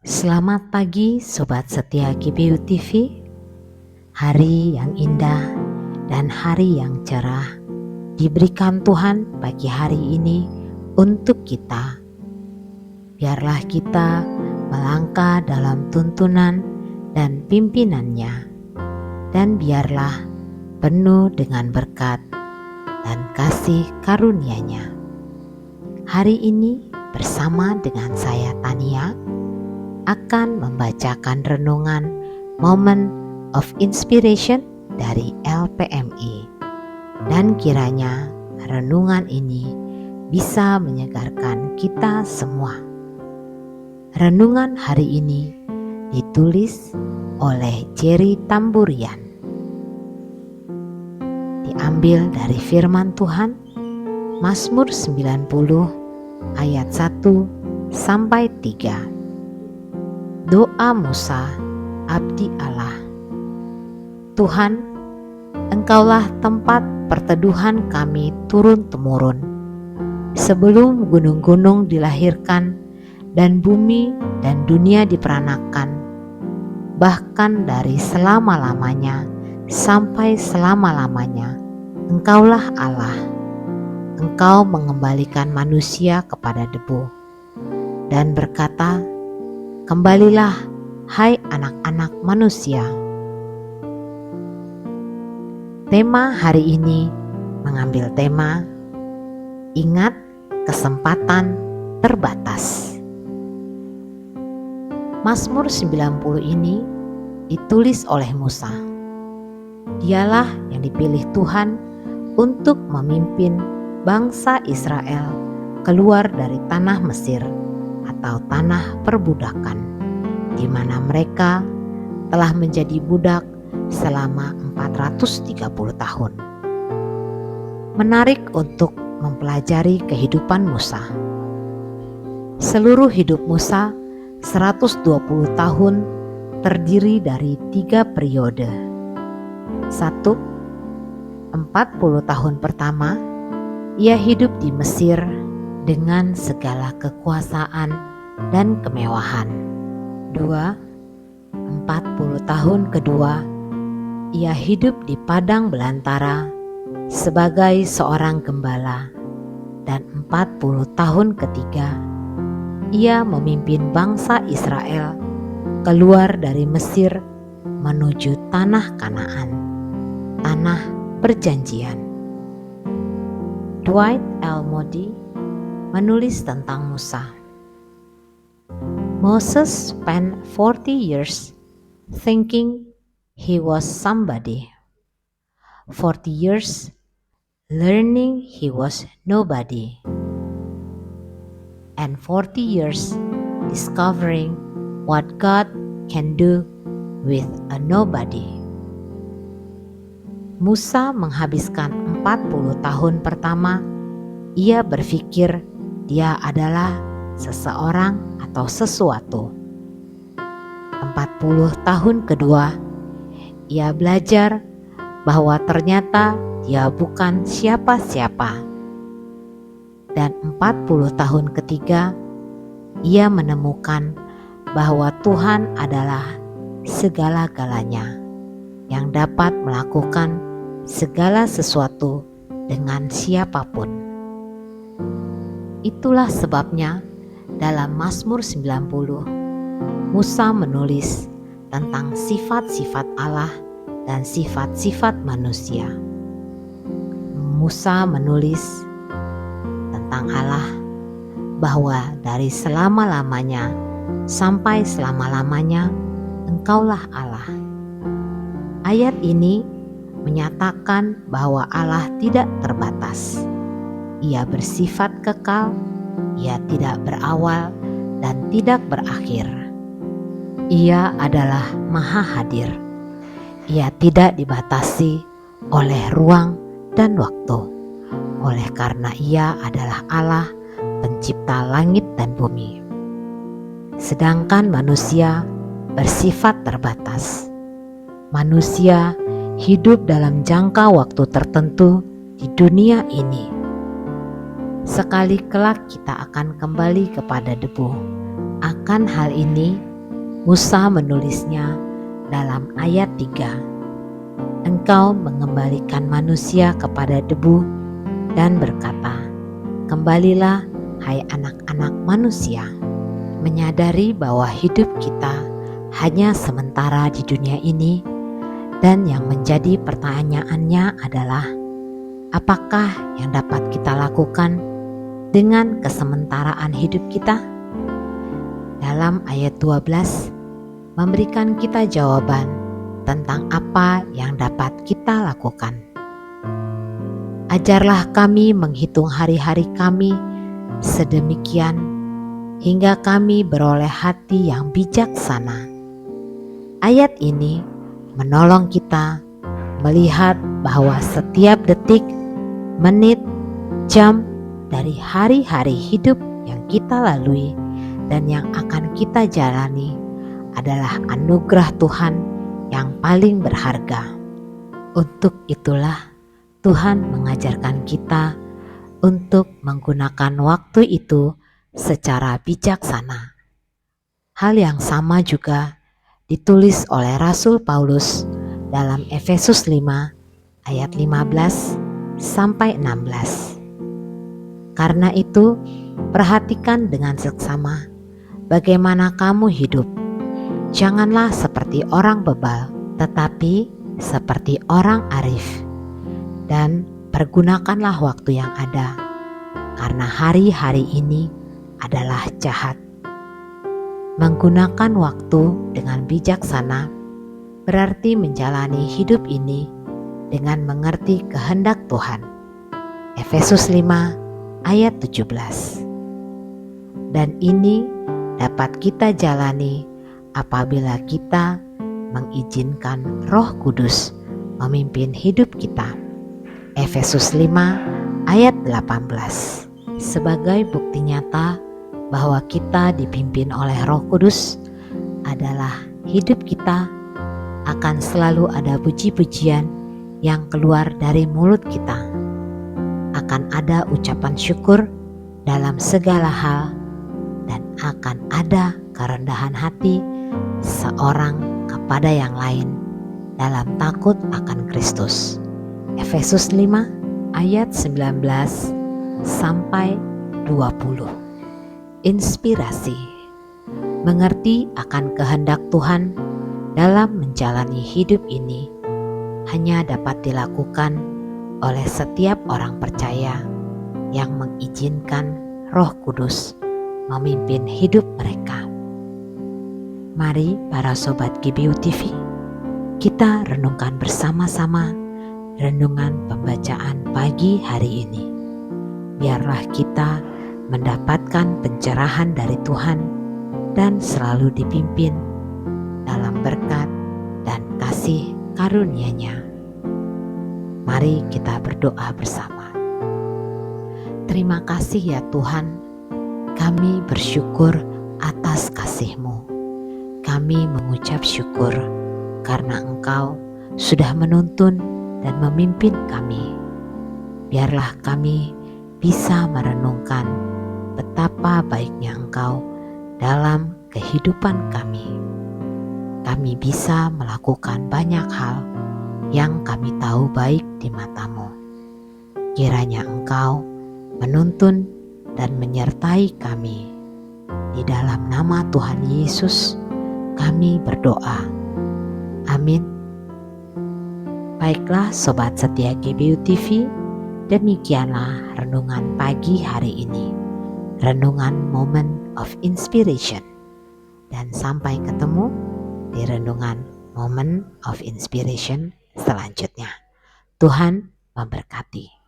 Selamat pagi Sobat Setia GBU TV. Hari yang indah dan hari yang cerah diberikan Tuhan pagi hari ini untuk kita. Biarlah kita melangkah dalam tuntunan dan pimpinannya, dan biarlah penuh dengan berkat dan kasih karunia-Nya. Hari ini bersama dengan saya Tania akan membacakan renungan Moment of Inspiration dari LPMI, dan kiranya renungan ini bisa menyegarkan kita semua. Renungan hari ini ditulis oleh Jerry Tamburian, diambil dari firman Tuhan Mazmur 90 ayat 1 sampai 3. Doa Musa, abdi Allah. Tuhan, Engkaulah tempat perteduhan kami turun-temurun. Sebelum gunung-gunung dilahirkan dan bumi dan dunia diperanakan, bahkan dari selama-lamanya sampai selama-lamanya, Engkaulah Allah. Engkau mengembalikan manusia kepada debu dan berkata, "Kembalilah, hai anak-anak manusia." Tema hari ini mengambil tema Ingat Kesempatan Terbatas. Mazmur 90 ini ditulis oleh Musa. Dialah yang dipilih Tuhan untuk memimpin bangsa Israel keluar dari tanah Mesir atau tanah perbudakan, di mana mereka telah menjadi budak selama 430 tahun. Menarik untuk mempelajari kehidupan Musa. Seluruh hidup Musa 120 tahun terdiri dari 3 periode. 1. 40 tahun pertama ia hidup di Mesir dengan segala kekuasaan dan kemewahan. 2. 40 tahun kedua ia hidup di padang belantara sebagai seorang gembala, dan 40 tahun ketiga ia memimpin bangsa Israel keluar dari Mesir menuju tanah Kanaan, tanah perjanjian. Dwight L. Moody menulis tentang Musa. Moses spent 40 years thinking he was somebody, 40 years learning he was nobody, and 40 years discovering what God can do with a nobody. Musa menghabiskan 40 tahun pertama ia berpikir dia adalah seseorang atau sesuatu. 40 tahun kedua, ia belajar bahwa ternyata dia bukan siapa-siapa. Dan 40 tahun ketiga, ia menemukan bahwa Tuhan adalah segala-galanya yang dapat melakukan segala sesuatu dengan siapapun. Itulah sebabnya dalam Mazmur 90, Musa menulis tentang sifat-sifat Allah dan sifat-sifat manusia. Musa menulis tentang Allah bahwa dari selama-lamanya sampai selama-lamanya Engkaulah Allah. Ayat ini menyatakan bahwa Allah tidak terbatas. Ia bersifat kekal, ia tidak berawal dan tidak berakhir. Ia adalah maha hadir. Ia tidak dibatasi oleh ruang dan waktu. Oleh karena ia adalah Allah pencipta langit dan bumi. Sedangkan manusia bersifat terbatas. Manusia hidup dalam jangka waktu tertentu di dunia ini. Sekali kelak kita akan kembali kepada debu. Akan hal ini Musa menulisnya dalam ayat 3. Engkau mengembalikan manusia kepada debu dan berkata, kembalilah hai anak-anak manusia. Menyadari bahwa hidup kita hanya sementara di dunia ini, dan yang menjadi pertanyaannya adalah, apakah yang dapat kita lakukan dengan kesementaraan hidup kita? Dalam ayat 12 memberikan kita jawaban tentang apa yang dapat kita lakukan. Ajarlah kami menghitung hari-hari kami sedemikian hingga kami beroleh hati yang bijaksana. Ayat ini menolong kita melihat bahwa setiap detik, menit, jam dari hari-hari hidup yang kita lalui dan yang akan kita jalani adalah anugerah Tuhan yang paling berharga. Untuk itulah Tuhan mengajarkan kita untuk menggunakan waktu itu secara bijaksana. Hal yang sama juga ditulis oleh Rasul Paulus dalam Efesus 5 ayat 15 sampai 16. Karena itu, perhatikan dengan seksama bagaimana kamu hidup. Janganlah seperti orang bebal, tetapi seperti orang arif. Dan pergunakanlah waktu yang ada, karena hari-hari ini adalah jahat. Menggunakan waktu dengan bijaksana berarti menjalani hidup ini dengan mengerti kehendak Tuhan. Efesus 5 ayat 17. Dan ini dapat kita jalani apabila kita mengizinkan Roh Kudus memimpin hidup kita. Efesus 5 ayat 18. Sebagai bukti nyata bahwa kita dipimpin oleh Roh Kudus adalah hidup kita akan selalu ada puji-pujian yang keluar dari mulut kita. Akan ada ucapan syukur dalam segala hal dan akan ada kerendahan hati seorang kepada yang lain dalam takut akan Kristus. Efesus 5 ayat 19 sampai 20. Inspirasi. Mengerti akan kehendak Tuhan dalam menjalani hidup ini hanya dapat dilakukan oleh setiap orang percaya yang mengizinkan Roh Kudus memimpin hidup mereka. Mari para sobat GBU TV, kita renungkan bersama-sama renungan pembacaan pagi hari ini. Biarlah kita mendapatkan pencerahan dari Tuhan dan selalu dipimpin dalam berkat dan kasih karunia-Nya. Mari kita berdoa bersama. Terima kasih ya Tuhan, kami bersyukur atas kasih-Mu. Kami mengucap syukur karena Engkau sudah menuntun dan memimpin kami. Biarlah kami bisa merenungkan betapa baiknya Engkau dalam kehidupan kami. Kami bisa melakukan banyak hal yang kami tahu baik di mata-Mu. Kiranya Engkau menuntun dan menyertai kami. Di dalam nama Tuhan Yesus kami berdoa. Amin. Baiklah sobat setia GBU TV, demikianlah renungan pagi hari ini. Renungan Moment of Inspiration. Dan sampai ketemu di renungan Moment of Inspiration selanjutnya. Tuhan memberkati.